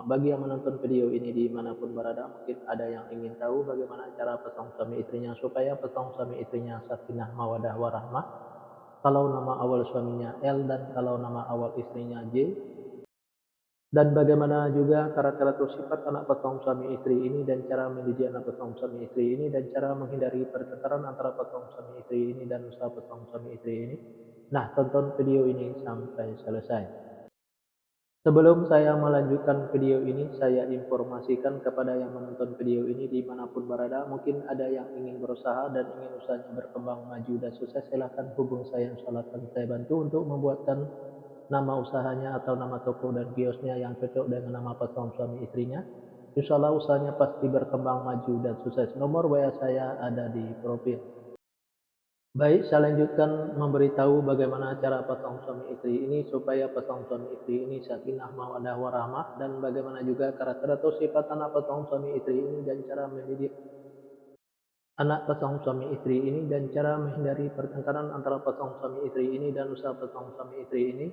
Bagi yang menonton video ini dimanapun berada, mungkin ada yang ingin tahu bagaimana cara pasang suami istrinya supaya pasang suami istrinya sakinah mawadah warahmah. Kalau nama awal suaminya L dan kalau nama awal istrinya J, dan bagaimana juga karakter atau sifat anak pasang suami istri ini dan cara mendidik anak pasang suami istri ini dan cara menghindari pertengkaran antara pasang suami istri ini dan usaha pasang suami istri ini. Nah, tonton video ini sampai selesai. Sebelum saya melanjutkan video ini, saya informasikan kepada yang menonton video ini dimanapun berada, mungkin ada yang ingin berusaha dan ingin usahanya berkembang maju dan sukses, silahkan hubung saya, insya akan saya bantu untuk membuatkan nama usahanya atau nama toko dan kiosnya yang cocok dengan nama pasangan suami istrinya. Insya Allah usahanya pasti berkembang maju dan sukses. Nomor WA saya ada di profil. Baik, saya lanjutkan memberitahu bagaimana cara pasang suami istri ini supaya pasang suami istri ini sakinah mawaddah warahmah, dan bagaimana juga karakter atau sifat anak pasang suami istri ini dan cara mendidik anak pasang suami istri ini dan cara menghindari pertengkaran antara pasang suami istri ini dan usaha pasang suami istri ini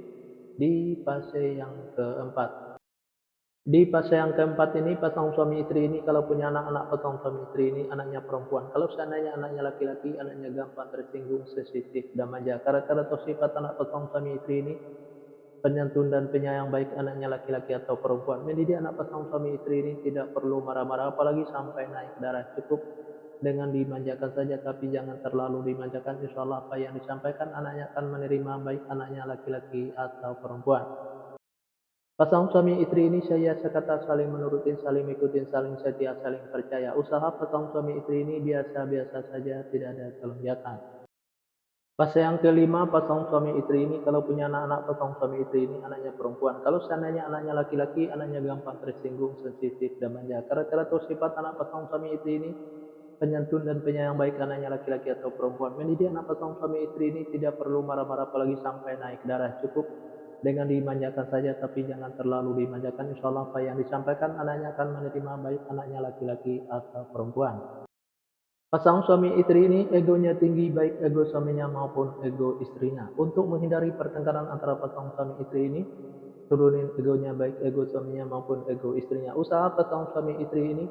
di fase yang keempat. Di fase yang keempat ini, pasang suami istri ini kalau punya anak-anak pasang suami istri ini anaknya perempuan. Kalau seandainya anaknya laki-laki, anaknya gampang tersinggung, sensitif, dan manja. Karakter atau sifat anak pasang suami istri ini penyantun dan penyayang, baik anaknya laki-laki atau perempuan. Mendidik anak pasang suami istri ini tidak perlu marah-marah, apalagi sampai naik darah. Cukup dengan dimanjakan saja, tapi jangan terlalu dimanjakan. Insya Allah apa yang disampaikan anaknya akan menerima, baik anaknya laki-laki atau perempuan. Pasang suami istri ini saya sekata saling menurutin, saling ikutin, saling setia, saling percaya. Usaha pasang suami istri ini biasa-biasa saja, tidak ada kelonjakan. Fase yang kelima, pasang suami istri ini kalau punya anak-anak pasang suami istri ini anaknya perempuan. Kalau seandainya anaknya laki-laki, anaknya gampang tersinggung, sensitif, dan manja. Karakter atau sifat anak pasang suami istri ini penyantun dan penyayang, baik anaknya laki-laki atau perempuan. Mendidik anak pasang suami istri ini tidak perlu marah-marah, apalagi sampai naik darah. Cukup dengan dimanjakan saja, tapi jangan terlalu dimanjakan. Insya Allah apa yang disampaikan anaknya akan menerima, baik anaknya laki-laki atau perempuan. Pasang suami istri ini egonya tinggi, baik ego suaminya maupun ego istrinya. Untuk menghindari pertengkaran antara pasang suami istri ini, turunin egonya, baik ego suaminya maupun ego istrinya. Usaha pasang suami istri ini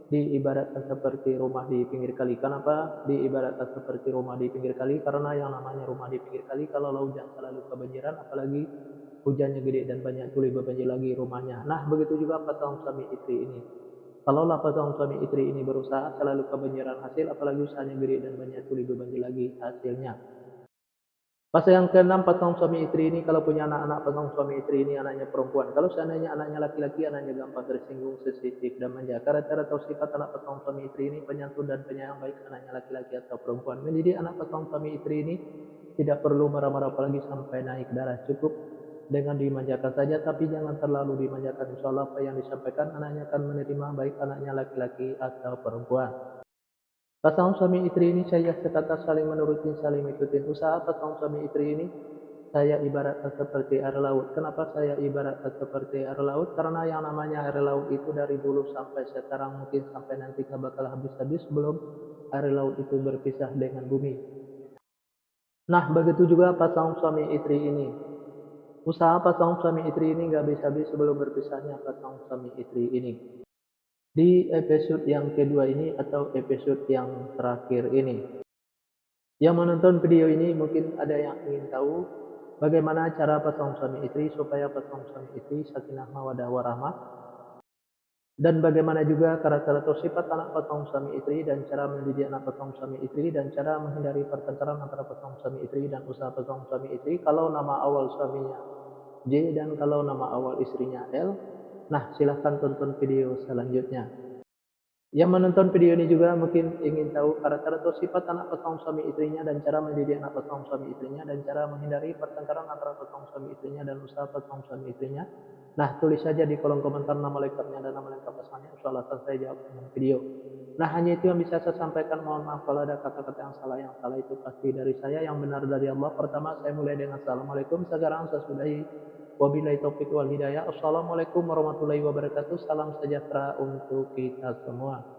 diibaratkan seperti rumah di pinggir kali. Kenapa diibaratkan seperti rumah di pinggir kali? Karena yang namanya rumah di pinggir kali, kalau hujan selalu kebanjiran, apalagi hujannya gede dan banyak tuli, berbanjir lagi rumahnya. Nah, begitu juga pasang suami istri ini. Kalaulah pasang suami istri ini berusaha, selalu kebanjiran hasil, apalagi usahanya gede dan banyak tuli, berbanjir lagi hasilnya. Fase yang keenam, pasang suami istri ini kalau punya anak-anak pasang suami istri ini anaknya perempuan. Kalau seandainya anaknya laki-laki, anaknya gampang tersinggung, sensitif, dan manja. Karakter atau sifat anak pasang suami istri ini penyantun dan penyayang, baik anaknya laki-laki atau perempuan. Mendidik anak pasang suami istri ini tidak perlu marah-marah, apalagi sampai naik darah. Cukup dengan dimanjakan saja, tapi jangan terlalu dimanjakan. Insya Allah apa yang disampaikan anaknya akan menerima, baik anaknya laki-laki atau perempuan. Pasang suami istri ini saya sekata saling menuruti, saling mengikuti. Usaha pasang suami istri ini saya ibaratkan seperti air laut. Kenapa saya ibaratkan seperti air laut? Karena yang namanya air laut itu dari dulu sampai sekarang, mungkin sampai nanti nggak bakal habis-habis sebelum air laut itu berpisah dengan bumi. Nah, begitu juga pasang suami istri ini. Usaha pasang suami istri ini nggak habis-habis sebelum berpisahnya pasang suami istri ini. Di episode yang kedua ini atau episode yang terakhir ini, yang menonton video ini mungkin ada yang ingin tahu bagaimana cara pasang suami istri supaya pasang suami istri sakinah mawaddah warahmah, dan bagaimana juga karakter atau sifat anak pasang suami istri dan cara mendidik anak pasang suami istri dan cara menghindari pertengkaran antara pasang suami istri dan usaha pasang suami istri kalau nama awal suaminya J dan kalau nama awal istrinya L. Nah, silahkan tonton video selanjutnya. Yang menonton video ini juga mungkin ingin tahu karakter atau sifat anak pasang suami istrinya dan cara mendidik anak pasang suami istrinya dan cara menghindari pertengkaran antara pasang suami istrinya dan usaha pasang suami istrinya. Nah, tulis saja di kolom komentar nama lengkapnya dan nama lengkap pasangannya. Insya Allah akan saya jawab dalam video. Nah, hanya itu yang bisa saya sampaikan. Mohon maaf kalau ada kata-kata yang salah itu pasti dari saya, yang benar dari Allah. Pertama, saya mulai dengan Assalamualaikum. Sekarang saya sudahi. Wabillahi taufiq wal hidayah. Assalamualaikum warahmatullahi wabarakatuh. Salam sejahtera untuk kita semua.